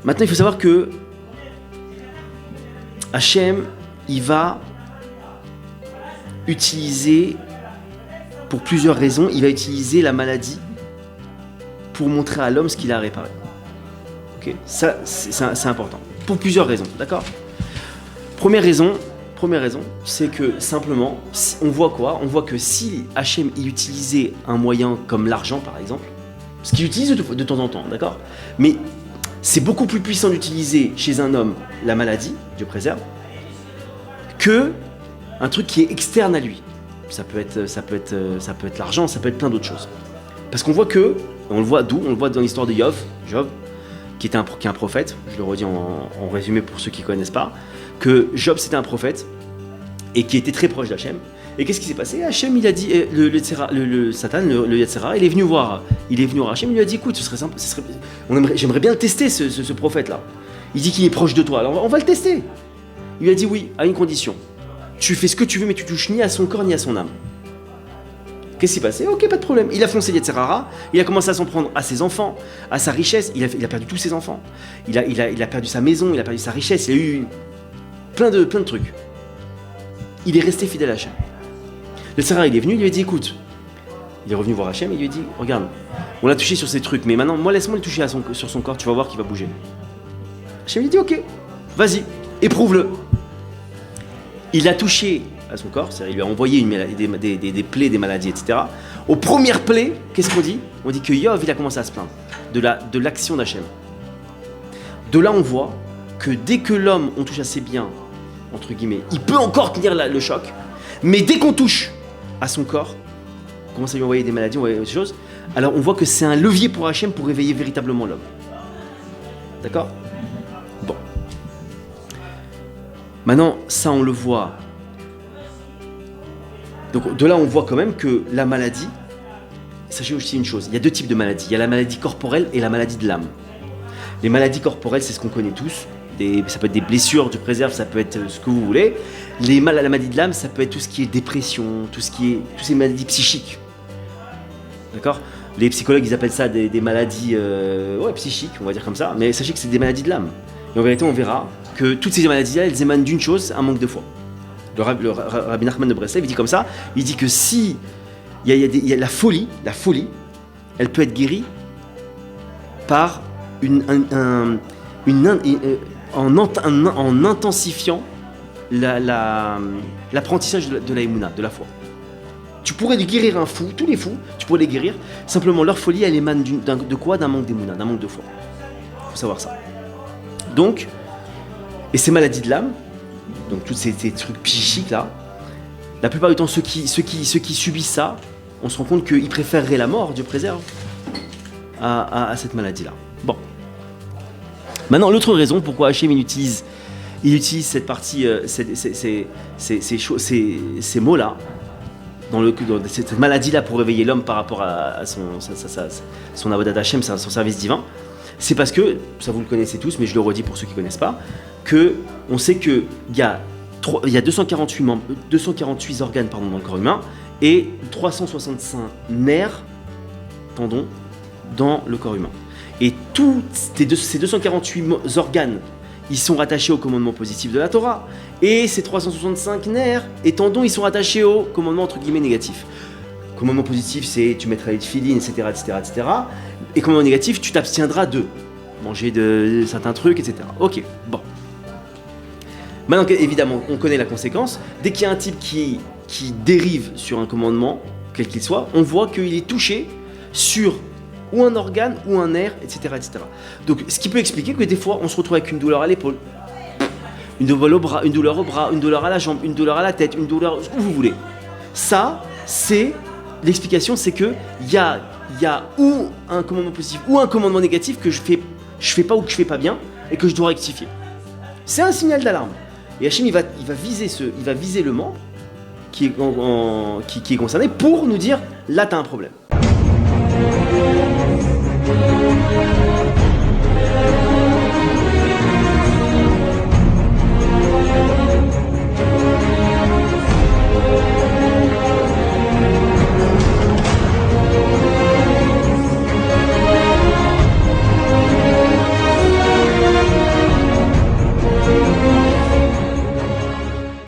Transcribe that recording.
Maintenant, il faut savoir que Hachem, il va utiliser, pour plusieurs raisons, il va utiliser la maladie pour montrer à l'homme ce qu'il a réparé. Ok, ça, c'est important. Pour plusieurs raisons, d'accord ? Première raison, c'est que simplement, on voit quoi ? On voit que si Hachem il utilisait un moyen comme l'argent, par exemple, ce qu'il utilise de temps en temps, d'accord ? Mais c'est beaucoup plus puissant d'utiliser chez un homme la maladie, Dieu préserve, que un truc qui est externe à lui. Ça peut être l'argent, ça peut être plein d'autres choses. Parce qu'on voit que, on le voit dans l'histoire de Job, qui est un prophète, je le redis en résumé pour ceux qui ne connaissent pas, que Job c'était un prophète et qui était très proche d'Hachem. Et qu'est-ce qui s'est passé ? Hachem il a dit, le Satan, le Yetzera, il est venu voir Hachem, il lui a dit écoute, ce serait simple, j'aimerais bien le tester ce prophète là. Il dit qu'il est proche de toi, alors on va le tester. Il lui a dit oui, à une condition. Tu fais ce que tu veux mais tu touches ni à son corps ni à son âme. Qu'est-ce qui s'est passé ? Ok, pas de problème. Il a foncé Yetzerara, il a commencé à s'en prendre à ses enfants, à sa richesse, il a perdu tous ses enfants. Il a perdu sa maison, il a perdu sa richesse, il a eu plein de trucs. Il est resté fidèle à Hachem. Yetzerara, il est venu, il lui a dit écoute, il est revenu voir Hachem, il lui a dit regarde, on l'a touché sur ces trucs, mais maintenant, moi laisse-moi le toucher sur son corps, tu vas voir qu'il va bouger. Hachem lui a dit ok, vas-y, éprouve-le. Il l'a touché à son corps, c'est-à-dire il lui a envoyé des plaies, des maladies, etc. Aux premières plaies, qu'est-ce qu'on dit ? On dit que Yov, il a commencé à se plaindre de l'action d'Hachem. De là, on voit que dès que l'homme, on touche assez bien, entre guillemets, il peut encore tenir le choc, mais dès qu'on touche à son corps, on commence à lui envoyer des maladies, on voit autre chose, alors on voit que c'est un levier pour Hachem pour réveiller véritablement l'homme. D'accord ? Bon. Maintenant, ça on le voit. Donc de là, on voit quand même que la maladie, sachez aussi une chose, il y a deux types de maladies. Il y a la maladie corporelle et la maladie de l'âme. Les maladies corporelles, c'est ce qu'on connaît tous. Ça peut être des blessures, du préserve, ça peut être ce que vous voulez. La maladie de l'âme, ça peut être tout ce qui est dépression, toutes ces maladies psychiques. D'accord ? Les psychologues, ils appellent ça des maladies psychiques, on va dire comme ça. Mais sachez que c'est des maladies de l'âme. Et en vérité, on verra que toutes ces maladies-là, elles émanent d'une chose, un manque de foi. Le Rabbi Nachman de Breslev, il dit comme ça, il dit que si il y a la folie, elle peut être guérie par en intensifiant l'apprentissage de la Emouna, de la foi. Tu pourrais guérir un fou, tous les fous, tu pourrais les guérir, simplement leur folie, elle émane de quoi ? D'un manque d'Emouna, d'un manque de foi. Il faut savoir ça. Donc, et ces maladies de l'âme, donc tous ces trucs psychiques là, la plupart du temps ceux qui subissent ça, on se rend compte qu'ils préféreraient la mort, Dieu préserve, à cette maladie là. Bon. Maintenant l'autre raison pourquoi Hachem il utilise cette partie, ces mots là, dans cette maladie là pour réveiller l'homme par rapport à son avodat Hachem, son service divin, c'est parce que, ça vous le connaissez tous, mais je le redis pour ceux qui ne connaissent pas, que on sait qu'il y a 248 organes dans le corps humain et 365 nerfs, tendons, dans le corps humain. Et tous ces 248 organes, ils sont rattachés au commandement positif de la Torah. Et ces 365 nerfs et tendons, ils sont rattachés au commandement entre guillemets négatif. Commandement positif, c'est tu mettras les tefilines, etc., etc., etc. Et commandement négatif, tu t'abstiendras de manger de certains trucs, etc. Ok, bon. Maintenant, évidemment, on connaît la conséquence. Dès qu'il y a un type qui dérive sur un commandement, quel qu'il soit, on voit qu'il est touché sur ou un organe, ou un nerf, etc., etc. Donc, ce qui peut expliquer que des fois, on se retrouve avec une douleur à l'épaule, une douleur au bras, une douleur à la jambe, une douleur à la tête, une douleur où vous voulez. Ça, c'est l'explication, c'est que il y a ou un commandement positif ou un commandement négatif que je fais pas ou que je fais pas bien et que je dois rectifier. C'est un signal d'alarme. Et Hachem, il va viser le membre qui est concerné pour nous dire là, t'as un problème.